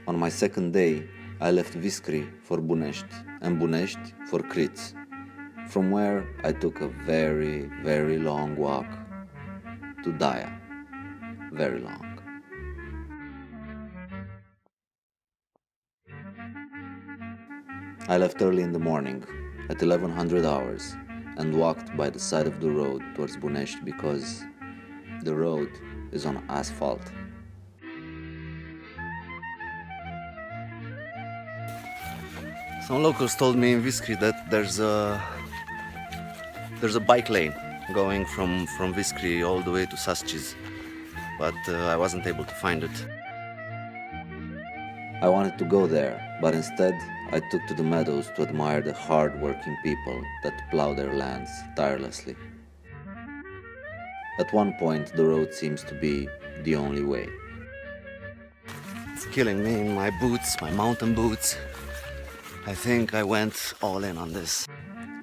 On my second day, I left Viscri for Bunesti and Bunesti for Crits, from where I took a very, very long walk to Daia. Very long. I left early in the morning, at 1100 hours, and walked by the side of the road towards Bunesti because the road is on asphalt. Some locals told me in Viscri that there's a bike lane going from Viscri all the way to Sascis, but I wasn't able to find it. I wanted to go there, but instead I took to the meadows to admire the hard-working people that plow their lands tirelessly. At one point the road seems to be the only way. It's killing me in my boots, my mountain boots. I think I went all in on this.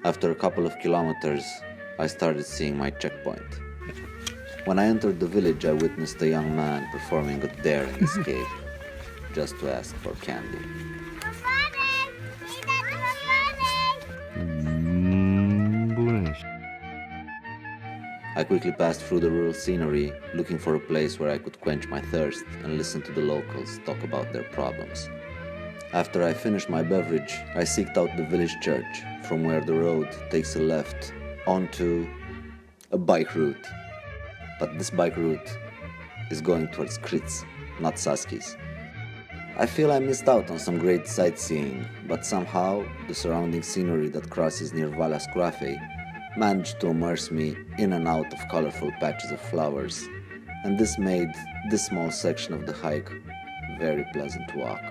After a couple of kilometers, I started seeing my checkpoint. When I entered the village, I witnessed a young man performing a daring escape, just to ask for candy. I quickly passed through the rural scenery, looking for a place where I could quench my thirst and listen to the locals talk about their problems. After I finished my beverage, I seeked out the village church, from where the road takes a left onto a bike route. But this bike route is going towards Crits, not Saskis. I feel I missed out on some great sightseeing, but somehow the surrounding scenery that crosses near Valea Scroafei managed to immerse me in and out of colorful patches of flowers, and this made this small section of the hike very pleasant to walk.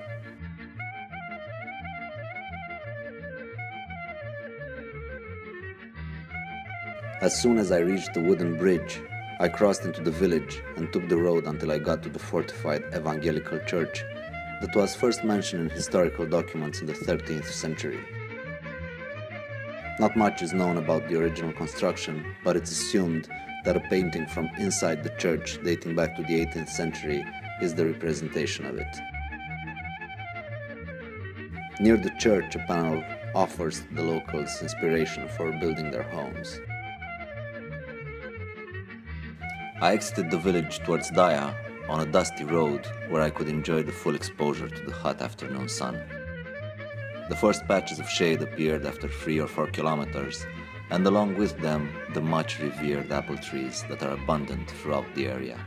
As soon as I reached the wooden bridge, I crossed into the village and took the road until I got to the fortified evangelical church that was first mentioned in historical documents in the 13th century. Not much is known about the original construction, but it's assumed that a painting from inside the church dating back to the 18th century is the representation of it. Near the church, a panel offers the locals inspiration for building their homes. I exited the village towards Daia on a dusty road where I could enjoy the full exposure to the hot afternoon sun. The first patches of shade appeared after 3 or 4 kilometers, and along with them the much revered apple trees that are abundant throughout the area.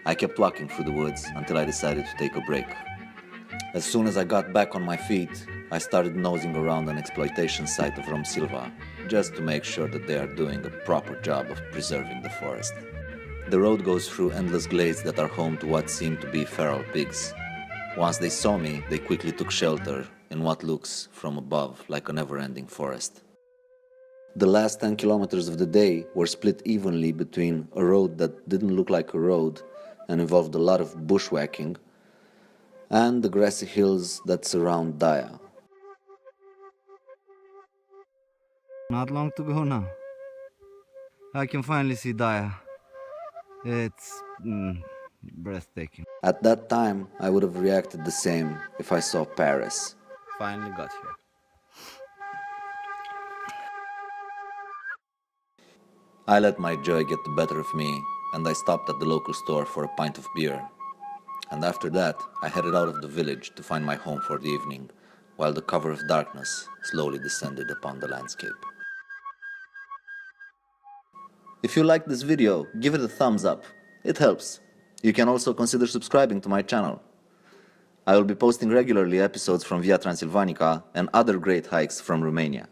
I kept walking through the woods until I decided to take a break. As soon as I got back on my feet, I started nosing around an exploitation site of Transilva, just to make sure that they are doing a proper job of preserving the forest. The road goes through endless glades that are home to what seem to be feral pigs. Once they saw me, they quickly took shelter in what looks from above like a never-ending forest. The last 10 kilometers of the day were split evenly between a road that didn't look like a road and involved a lot of bushwhacking, and the grassy hills that surround Daia. Not long to go now. I can finally see Daia. It's breathtaking. At that time, I would have reacted the same if I saw Paris. Finally got here. I let my joy get the better of me, and I stopped at the local store for a pint of beer. And after that, I headed out of the village to find my home for the evening, while the cover of darkness slowly descended upon the landscape. If you liked this video, give it a thumbs up. It helps. You can also consider subscribing to my channel. I will be posting regularly episodes from Via Transilvanica and other great hikes from Romania.